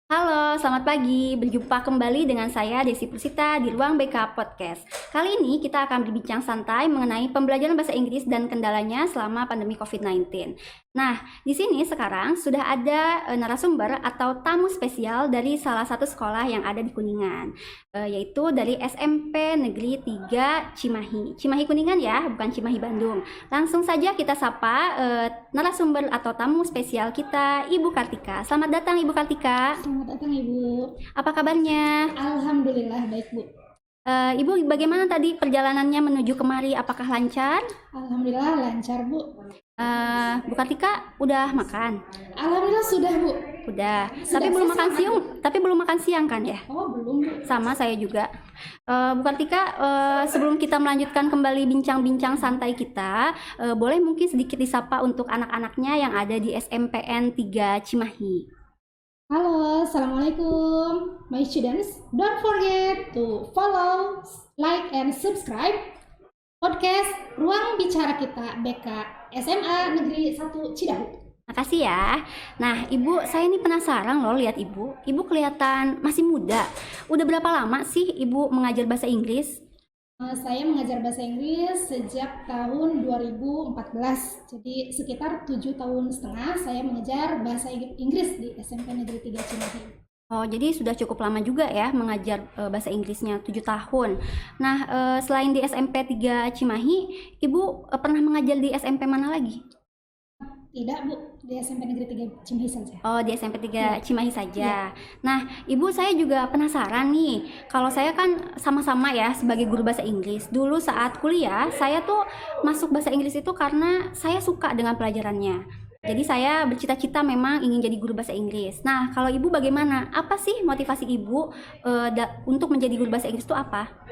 Halo, selamat pagi. Berjumpa kembali dengan saya Desi Pusita di Ruang BK Podcast. Kali ini kita akan berbincang santai mengenai pembelajaran bahasa Inggris dan kendalanya selama pandemi COVID-19. Nah, di sini sekarang sudah ada narasumber atau tamu spesial dari salah satu sekolah yang ada di Kuningan, yaitu dari SMP Negeri 3 Cimahi. Cimahi Kuningan ya, bukan Cimahi Bandung. Langsung saja kita sapa narasumber atau tamu spesial kita, Ibu Kartika. Selamat datang Ibu Kartika. Selamat datang Ibu. Apa kabarnya? Alhamdulillah baik Bu. Ibu bagaimana tadi perjalanannya menuju kemari? Apakah lancar? Alhamdulillah lancar Bu. Bu Kartika udah makan? Alhamdulillah sudah Bu. Udah. Sudah, Tapi belum saya makan siang, siang. Tapi belum makan siang kan ya? Oh belum Bu. Sama saya juga. Bu Kartika, sebelum kita melanjutkan kembali bincang-bincang santai kita, boleh mungkin sedikit disapa untuk anak-anaknya yang ada di SMPN 3 Cimahi. Halo, Assalamualaikum my students. Don't forget to follow, like, and subscribe podcast Ruang Bicara Kita BK SMA Negeri 1 Cidahu. Makasih ya. Nah, Ibu, saya ini penasaran loh lihat Ibu. Ibu kelihatan masih muda. Udah berapa lama sih Ibu mengajar bahasa Inggris? Saya mengajar bahasa Inggris sejak tahun 2014, jadi sekitar 7,5 tahun saya mengajar bahasa Inggris di SMP Negeri 3 Cimahi. Oh, jadi sudah cukup lama juga ya mengajar bahasa Inggrisnya, 7 tahun. Nah, selain di SMP 3 Cimahi, Ibu pernah mengajar di SMP mana lagi? Tidak Bu, di SMP Negeri 3 Cimahi saja. Oh, di SMP 3 Cimahi saja. Ya. Nah, Ibu saya juga penasaran nih. Kalau saya kan sama-sama ya sebagai guru bahasa Inggris. Dulu saat kuliah, saya tuh masuk bahasa Inggris itu karena saya suka dengan pelajarannya. Jadi saya bercita-cita memang ingin jadi guru bahasa Inggris. Nah, kalau Ibu bagaimana? Apa sih motivasi Ibu untuk menjadi guru bahasa Inggris itu apa?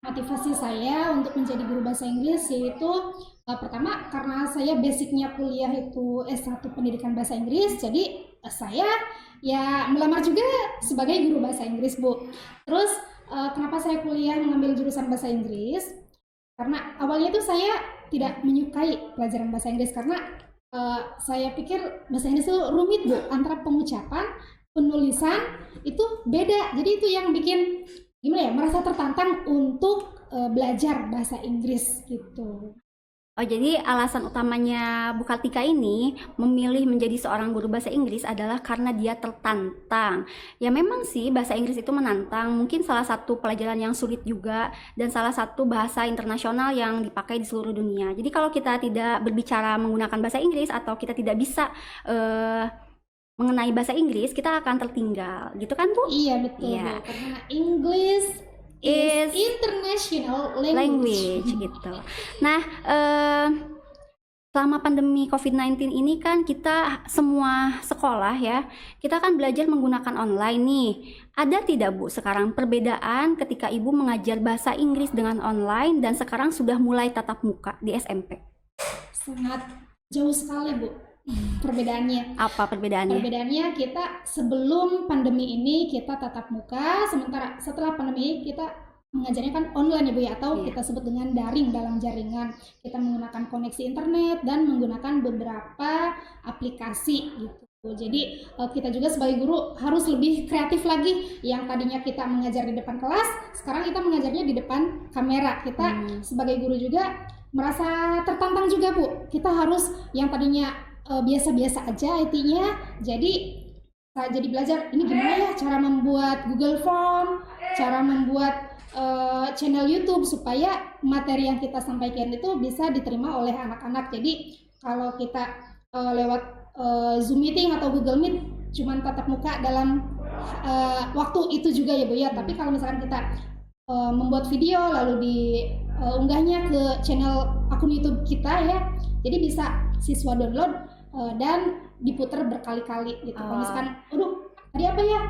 Motivasi saya untuk menjadi guru bahasa Inggris yaitu pertama karena saya basicnya kuliah itu S1 Pendidikan Bahasa Inggris, jadi saya ya melamar juga sebagai guru bahasa Inggris Bu. Terus kenapa saya kuliah mengambil jurusan bahasa Inggris? Karena awalnya itu saya tidak menyukai pelajaran bahasa Inggris karena saya pikir bahasa Inggris itu rumit Bu, antara pengucapan, penulisan itu beda. Jadi itu yang bikin gimana ya, merasa tertantang untuk belajar bahasa Inggris gitu. Oh, jadi alasan utamanya Bu Kartika ini memilih menjadi seorang guru bahasa Inggris adalah karena dia tertantang. Ya memang sih bahasa Inggris itu menantang, mungkin salah satu pelajaran yang sulit juga dan salah satu bahasa internasional yang dipakai di seluruh dunia. Jadi kalau kita tidak berbicara menggunakan bahasa Inggris atau kita tidak bisa mengenai bahasa Inggris, kita akan tertinggal. Gitu kan, Bu? Iya betul Iya. Bu, karena English is international language. gitu. Nah, selama pandemi COVID-19 ini kan kita semua sekolah ya, kita kan belajar menggunakan online nih. Ada tidak Bu sekarang perbedaan ketika Ibu mengajar bahasa Inggris dengan online dan sekarang sudah mulai tatap muka di SMP? Sangat jauh sekali Bu perbedaannya. Apa perbedaannya? Perbedaannya kita sebelum pandemi ini kita tatap muka, sementara setelah pandemi ini kita mengajarnya kan online ya Bu ya, atau kita sebut dengan daring dalam jaringan. Kita menggunakan koneksi internet dan menggunakan beberapa aplikasi gitu. Jadi kita juga sebagai guru harus lebih kreatif lagi. Yang tadinya kita mengajar di depan kelas, sekarang kita mengajarnya di depan kamera. Kita sebagai guru juga merasa tertantang juga Bu. Kita harus yang tadinya biasa-biasa aja IT-nya, jadi belajar ini gimana ya cara membuat Google Form, cara membuat channel YouTube supaya materi yang kita sampaikan itu bisa diterima oleh anak-anak. Jadi kalau kita lewat Zoom meeting atau Google Meet cuman tatap muka dalam waktu itu juga ya Bu ya, tapi kalau misalkan kita membuat video lalu diunggahnya ke channel akun YouTube kita ya, jadi bisa siswa download dan diputar berkali-kali gitu. Kalau misalkan, aduh tadi apa ya,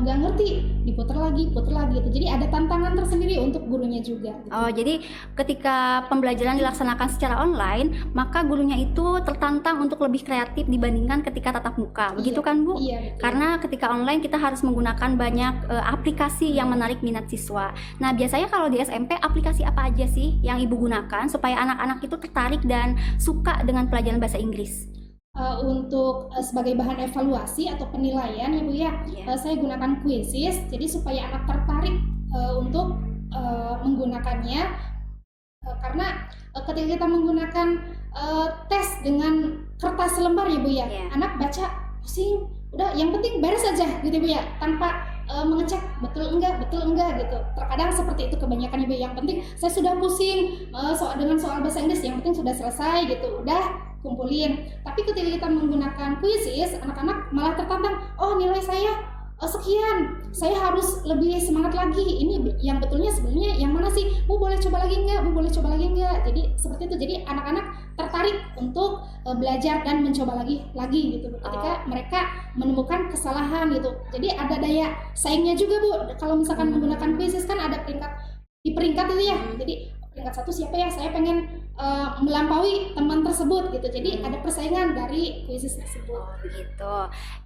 nggak ngerti, diputar lagi gitu. Jadi ada tantangan tersendiri untuk gurunya juga gitu. Oh, jadi ketika pembelajaran dilaksanakan secara online, maka gurunya itu tertantang untuk lebih kreatif dibandingkan ketika tatap muka. Begitu kan, Bu? Iya, betul. Karena ketika online kita harus menggunakan banyak aplikasi yang menarik minat siswa. Nah, biasanya kalau di SMP aplikasi apa aja sih yang Ibu gunakan supaya anak-anak itu tertarik dan suka dengan pelajaran bahasa Inggris? Untuk sebagai bahan evaluasi atau penilaian ya Bu ya, saya gunakan quizzes jadi supaya anak tertarik untuk menggunakannya, karena ketika kita menggunakan tes dengan kertas selembar ya Bu ya, anak baca pusing, udah yang penting beres aja gitu Bu ya, tanpa mengecek betul enggak gitu. Terkadang seperti itu kebanyakan ibu, yang penting saya sudah pusing dengan soal bahasa Inggris, yang penting sudah selesai gitu, udah kumpulin. Tapi ketika kita menggunakan quizzes, anak-anak malah tertantang, oh nilai saya sekian, saya harus lebih semangat lagi, ini yang betulnya sebenarnya yang mana sih, Bu boleh coba lagi enggak, jadi seperti itu. Jadi anak-anak tertarik untuk belajar dan mencoba lagi gitu ketika mereka menemukan kesalahan gitu. Jadi ada daya saingnya juga Bu, kalau misalkan menggunakan quizzes kan ada di peringkat itu ya, jadi peringkat 1 siapa ya, saya pengen melampaui teman tersebut gitu. Jadi ada persaingan dari quizzes tersebut. Begitu.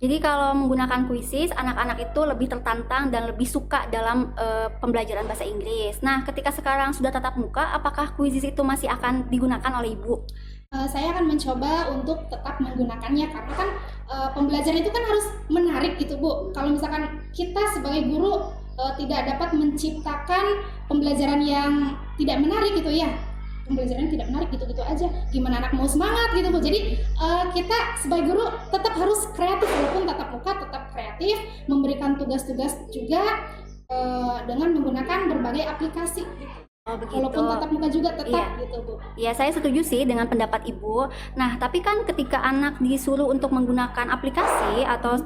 Jadi kalau menggunakan quizzes, anak-anak itu lebih tertantang dan lebih suka dalam pembelajaran bahasa Inggris. Nah, ketika sekarang sudah tatap muka, apakah quizzes itu masih akan digunakan oleh Ibu? Saya akan mencoba untuk tetap menggunakannya, karena kan pembelajaran itu kan harus menarik gitu Bu. Kalau misalkan kita sebagai guru tidak dapat menciptakan pembelajaran yang tidak menarik gitu ya, pembelajaran tidak menarik gitu-gitu aja, gimana anak mau semangat gitu Bu. Jadi kita sebagai guru tetap harus kreatif, walaupun tatap muka tetap kreatif, memberikan tugas-tugas juga dengan menggunakan berbagai aplikasi gitu. Walaupun tatap muka juga tetap gitu Bu. Iya, saya setuju sih dengan pendapat Ibu. Nah, tapi kan ketika anak disuruh untuk menggunakan aplikasi atau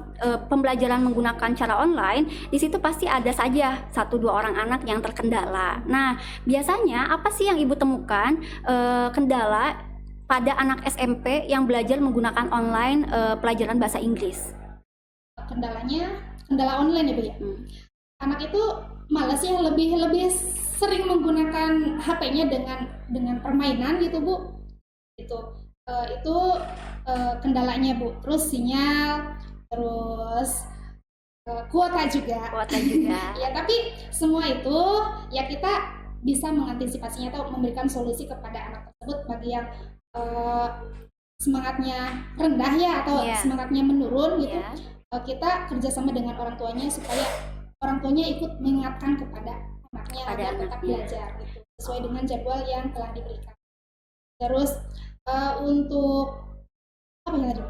pembelajaran menggunakan cara online, di situ pasti ada saja 1-2 orang anak yang terkendala. Nah, biasanya apa sih yang Ibu temukan kendala pada anak SMP yang belajar menggunakan online pelajaran bahasa Inggris? Kendala online ya Bu ya. Anak itu malas ya, lebih sering menggunakan HP-nya dengan permainan gitu Bu. Itu kendalanya Bu. Terus sinyal, terus kuota juga. Ya, tapi semua itu ya kita bisa mengantisipasinya atau memberikan solusi kepada anak tersebut. Bagi yang semangatnya rendah ya atau semangatnya menurun gitu, kita kerjasama dengan orang tuanya supaya orang tuanya ikut mengingatkan kepada anaknya agar tetap belajar gitu, sesuai dengan jadwal yang telah diberikan. Terus untuk apa yang tadi?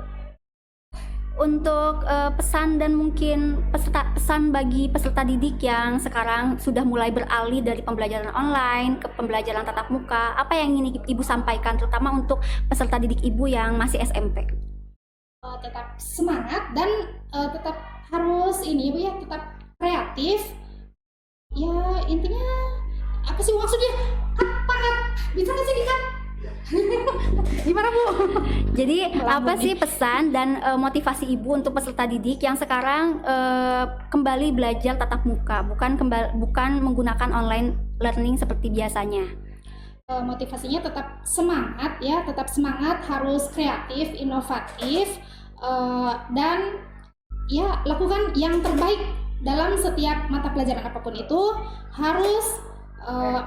Untuk pesan dan mungkin pesan bagi peserta didik yang sekarang sudah mulai beralih dari pembelajaran online ke pembelajaran tatap muka, apa yang ingin Ibu sampaikan terutama untuk peserta didik Ibu yang masih SMP? Tetap semangat dan tetap harus ini Bu ya, tetap kreatif. Ya intinya apa sih maksudnya? Bisa nggak sih dikat? Gimana Bu? Jadi apa sih pesan dan motivasi Ibu untuk peserta didik yang sekarang kembali belajar tatap muka, bukan menggunakan online learning seperti biasanya? Motivasinya tetap semangat ya, tetap semangat, harus kreatif, inovatif, dan ya lakukan yang terbaik dalam setiap mata pelajaran apapun itu. Harus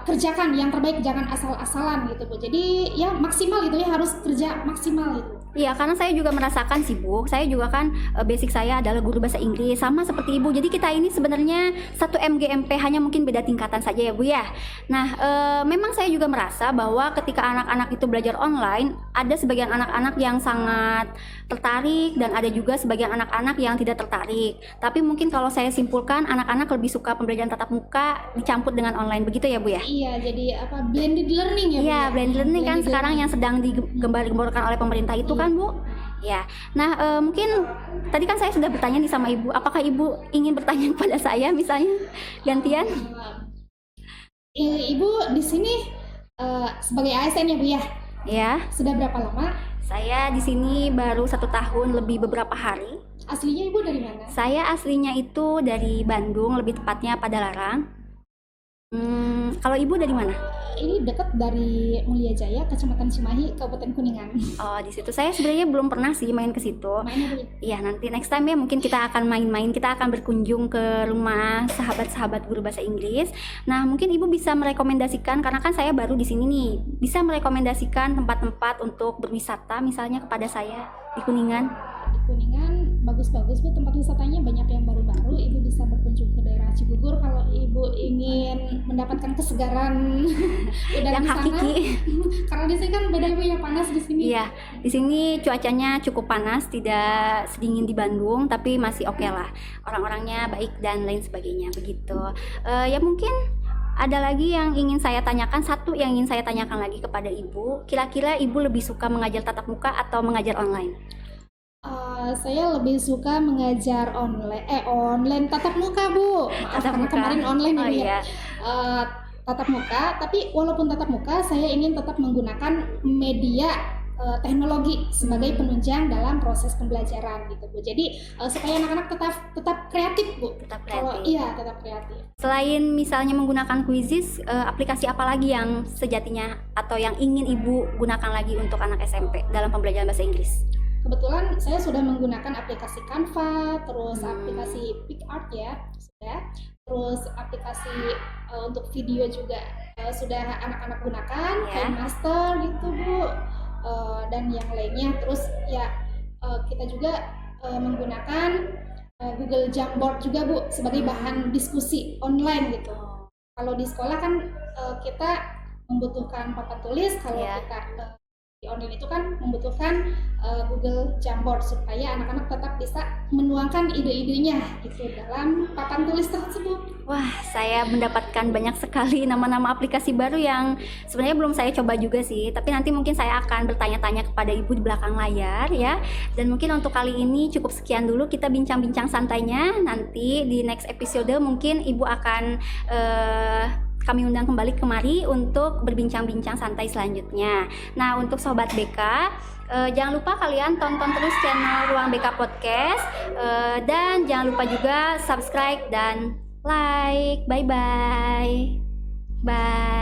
kerjakan yang terbaik, jangan asal-asalan gitu Bu. Jadi ya maksimal gitu ya, harus kerja maksimal gitu. Iya, karena saya juga merasakan sih Bu, saya juga kan basic saya adalah guru bahasa Inggris, sama seperti Ibu. Jadi kita ini sebenarnya satu MGMP, hanya mungkin beda tingkatan saja ya Bu ya. Nah, memang saya juga merasa bahwa ketika anak-anak itu belajar online, ada sebagian anak-anak yang sangat tertarik dan ada juga sebagian anak-anak yang tidak tertarik. Tapi mungkin kalau saya simpulkan, anak-anak lebih suka pembelajaran tatap muka dicampur dengan online, begitu ya Bu ya? Iya, jadi apa, blended learning ya Bu? Iya, blended learning kan sekarang yang sedang digembar-gemborkan oleh pemerintah itu kan Bu? Ya. Nah, mungkin tadi kan saya sudah bertanya nih sama Ibu, apakah Ibu ingin bertanya kepada saya misalnya gantian? Ibu di sini sebagai ASN ya Bu ya? Ya. Sudah berapa lama? Saya di sini baru 1 tahun lebih beberapa hari. Aslinya Ibu dari mana? Saya aslinya itu dari Bandung, lebih tepatnya Padalarang. Kalau Ibu dari mana? ini dekat dari Mulia Jaya, Kecamatan Cimahi, Kabupaten Kuningan. Oh, di situ saya sebenarnya belum pernah sih main ke situ. Mainnya Bu. Iya, nanti next time ya mungkin kita akan main-main, kita akan berkunjung ke rumah sahabat-sahabat guru bahasa Inggris. Nah, mungkin Ibu bisa merekomendasikan, karena kan saya baru di sini nih, bisa merekomendasikan tempat-tempat untuk berwisata misalnya kepada saya di Kuningan. Di Kuningan bagus-bagus Bu, tempat wisatanya banyak yang baru-baru. Ibu bisa berkunjung ke daerah Cigugur kalau Ibu ingin mendapatkan kesegaran udara Yang di sana. hakiki. Karena di sini kan beda Bu ya, panas di sini. Iya, di sini cuacanya cukup panas, tidak sedingin di Bandung, tapi masih oke lah. Orang-orangnya baik dan lain sebagainya, begitu. Ya mungkin ada lagi yang ingin saya tanyakan, satu yang ingin saya tanyakan lagi kepada Ibu. Kira-kira Ibu lebih suka mengajar tatap muka atau mengajar online? Saya lebih suka mengajar online tatap muka Bu. Maaf, Tatap karena muka. kemarin online Oh ya Bu, ya. iya. Tatap muka, tapi walaupun tatap muka saya ingin tetap menggunakan media teknologi sebagai penunjang dalam proses pembelajaran gitu Bu. Jadi supaya anak-anak tetap kreatif Bu. Tetap Kalau kreatif. iya tetap kreatif. Selain misalnya menggunakan Quizizz, aplikasi apa lagi yang sejatinya atau yang ingin Ibu gunakan lagi untuk anak SMP dalam pembelajaran bahasa Inggris? Kebetulan saya sudah menggunakan aplikasi Canva, terus aplikasi PicArt ya, sudah. Terus aplikasi untuk video juga sudah anak-anak gunakan, Ya. kayak Master gitu Bu, dan yang lainnya. Terus ya kita juga menggunakan Google Jamboard juga Bu sebagai bahan diskusi online gitu. Kalau di sekolah kan kita membutuhkan papan tulis, kalau Ya. kita di online itu kan membutuhkan Google Jamboard supaya anak-anak tetap bisa menuangkan ide-idenya gitu dalam papan tulis tersebut. Wah, saya mendapatkan banyak sekali nama-nama aplikasi baru yang sebenarnya belum saya coba juga sih. Tapi nanti mungkin saya akan bertanya-tanya kepada Ibu di belakang layar ya. Dan mungkin untuk kali ini cukup sekian dulu kita bincang-bincang santainya. Nanti di next episode mungkin Ibu akan kami undang kembali kemari untuk berbincang-bincang santai selanjutnya. Nah, untuk Sobat BK, jangan lupa kalian tonton terus channel Ruang BK Podcast, dan jangan lupa juga subscribe dan like. Bye-bye. Bye.